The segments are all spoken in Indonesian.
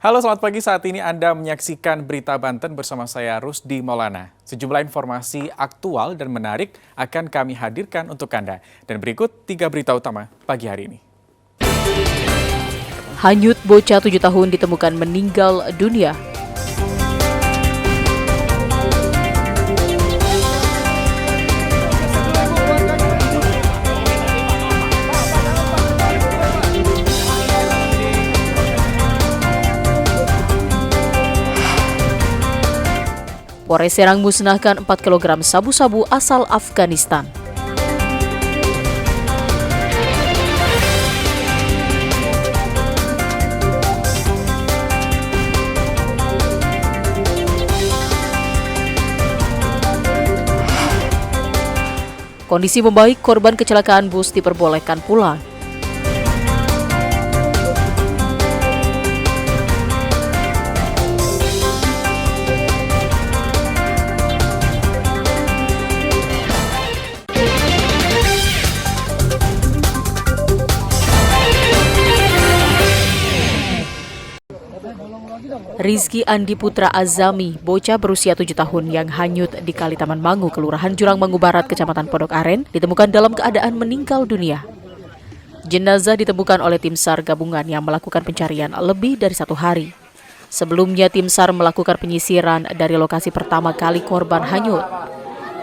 Halo, selamat pagi. Saat ini Anda menyaksikan Berita Banten bersama saya Rusdi Maulana. Sejumlah informasi aktual dan menarik akan kami hadirkan untuk Anda. Dan berikut 3 berita utama pagi hari ini. Hanyut bocah 7 tahun ditemukan meninggal dunia. Polres Serang musnahkan 4 kg sabu-sabu asal Afghanistan. Kondisi membaik, korban kecelakaan bus diperbolehkan pulang. Rizky Andi Putra Azami, bocah berusia 7 tahun yang hanyut di Kali Taman Mangu, Kelurahan Jurang Mangu Barat, Kecamatan Pondok Aren, ditemukan dalam keadaan meninggal dunia. Jenazah ditemukan oleh tim SAR gabungan yang melakukan pencarian lebih dari 1 hari. Sebelumnya tim SAR melakukan penyisiran dari lokasi pertama kali korban hanyut.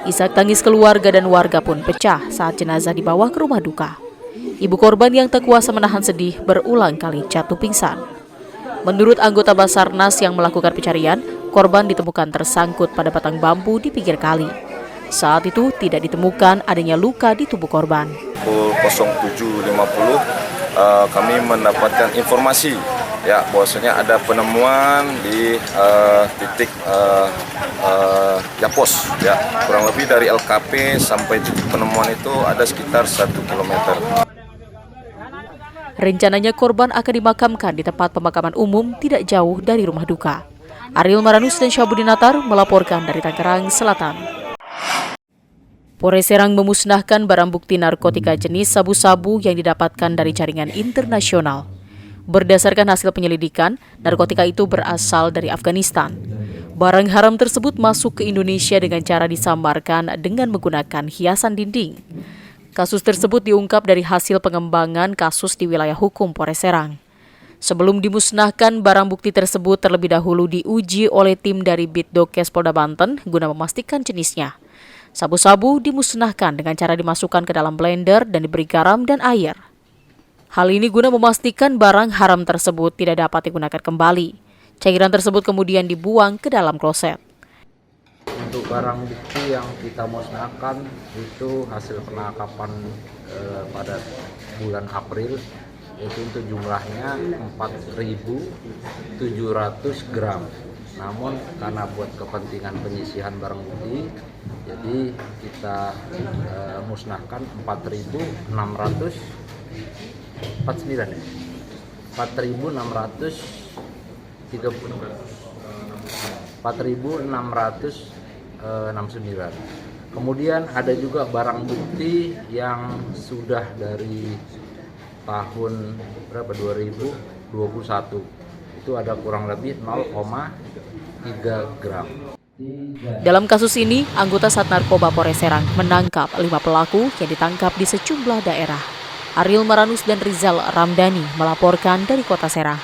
Isak tangis keluarga dan warga pun pecah saat jenazah dibawa ke rumah duka. Ibu korban yang tak kuasa menahan sedih berulang kali jatuh pingsan. Menurut anggota Basarnas yang melakukan pencarian, korban ditemukan tersangkut pada batang bambu di pinggir kali. Saat itu tidak ditemukan adanya luka di tubuh korban. Pukul 07.50 kami mendapatkan informasi bahwasanya ada penemuan di titik Yapos, kurang lebih dari LKP sampai titik penemuan itu ada sekitar 1 km. Rencananya korban akan dimakamkan di tempat pemakaman umum tidak jauh dari rumah duka. Ariel Maranus dan Syabudin Natar melaporkan dari Tangerang Selatan. Polres Serang memusnahkan barang bukti narkotika jenis sabu-sabu yang didapatkan dari jaringan internasional. Berdasarkan hasil penyelidikan, narkotika itu berasal dari Afghanistan. Barang haram tersebut masuk ke Indonesia dengan cara disamarkan dengan menggunakan hiasan dinding. Kasus tersebut diungkap dari hasil pengembangan kasus di wilayah hukum Polres Serang. Sebelum dimusnahkan, barang bukti tersebut terlebih dahulu diuji oleh tim dari Bitdokes Polda Banten guna memastikan jenisnya. Sabu-sabu dimusnahkan dengan cara dimasukkan ke dalam blender dan diberi garam dan air. Hal ini guna memastikan barang haram tersebut tidak dapat digunakan kembali. Cairan tersebut kemudian dibuang ke dalam kloset. Untuk barang bukti yang kita musnahkan itu hasil penangkapan pada bulan April, yaitu untuk jumlahnya 4.700 gram. Namun karena buat kepentingan penyisihan barang bukti, jadi kita musnahkan 4.669. Kemudian ada juga barang bukti yang sudah dari tahun 2021. Itu ada kurang lebih 0,3 gram. Dalam kasus ini, anggota Sat Narkoba Polres Serang menangkap 5 pelaku yang ditangkap di sejumlah daerah. Ariel Maranus dan Rizal Ramdhani melaporkan dari Kota Serang.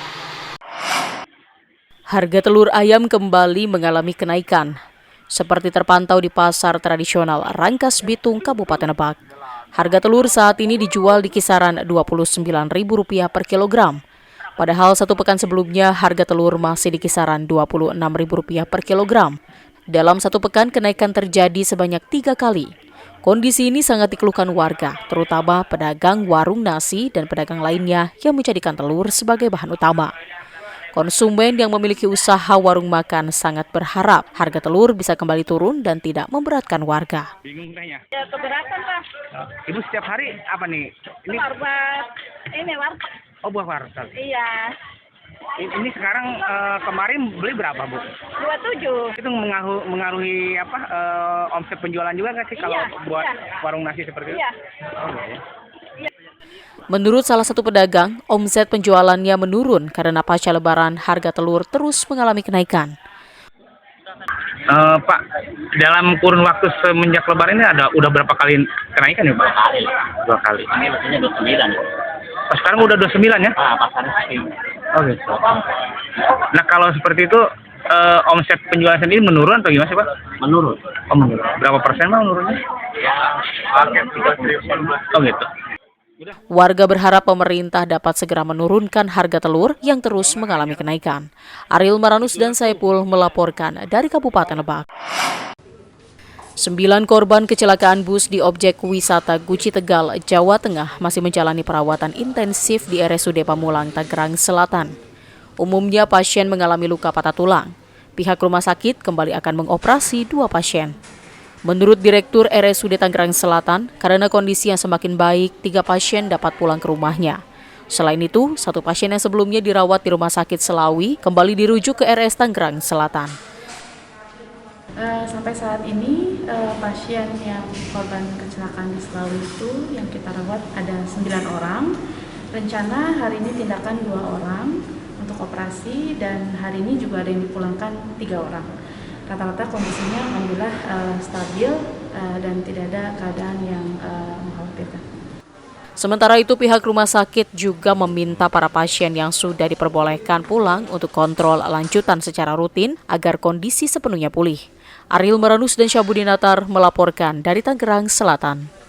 Harga telur ayam kembali mengalami kenaikan. Seperti terpantau di pasar tradisional Rangkas Bitung, Kabupaten Lebak. Harga telur saat ini dijual di kisaran Rp29.000 per kilogram. Padahal 1 pekan sebelumnya harga telur masih di kisaran Rp26.000 per kilogram. Dalam 1 pekan kenaikan terjadi sebanyak 3 kali. Kondisi ini sangat dikeluhkan warga, terutama pedagang warung nasi dan pedagang lainnya yang menjadikan telur sebagai bahan utama. Konsumen yang memiliki usaha warung makan sangat berharap harga telur bisa kembali turun dan tidak memberatkan warga. Bingung tanya. Ya keberatan Pak. Ibu setiap hari apa nih? Ini warteg. oh buah warteg. Iya. Ini sekarang kemarin beli berapa Bu? 27. Itu mengaruhi apa omset penjualan juga nggak sih kalau buat warung nasi seperti itu? Iya. Oh, iya. Menurut salah satu pedagang, omset penjualannya menurun karena pasca Lebaran harga telur terus mengalami kenaikan. Pak, dalam kurun waktu semenjak Lebaran ini udah berapa kali kenaikan ya Pak? Dua kali. Ini mestinya 29 ya. Pas sekarang udah 29 ya? Pasarnya sih. Oh gitu. Nah kalau seperti itu omset penjualan sendiri menurun atau gimana sih Pak? Menurun. Oh menurun. Berapa persen Pak menurunnya? Ya, 30%. Oh gitu. Warga berharap pemerintah dapat segera menurunkan harga telur yang terus mengalami kenaikan. Ariel Maranus dan Saipul melaporkan dari Kabupaten Lebak. 9 korban kecelakaan bus di objek wisata Guci Tegal, Jawa Tengah masih menjalani perawatan intensif di RSUD Pamulang, Tangerang Selatan. Umumnya pasien mengalami luka patah tulang. Pihak rumah sakit kembali akan mengoperasi 2 pasien. Menurut Direktur RSUD Tangerang Selatan, karena kondisi yang semakin baik, 3 pasien dapat pulang ke rumahnya. Selain itu, 1 pasien yang sebelumnya dirawat di Rumah Sakit Selawi kembali dirujuk ke RS Tangerang Selatan. Sampai saat ini pasien yang korban kecelakaan di Selawi itu yang kita rawat ada 9 orang. Rencana hari ini tindakan 2 orang untuk operasi dan hari ini juga ada yang dipulangkan 3 orang. Rata-rata kondisinya alhamdulillah stabil dan tidak ada keadaan yang mengkhawatirkan. Sementara itu, pihak rumah sakit juga meminta para pasien yang sudah diperbolehkan pulang untuk kontrol lanjutan secara rutin agar kondisi sepenuhnya pulih. Ariel Maranus dan Syabudinatar melaporkan dari Tangerang Selatan.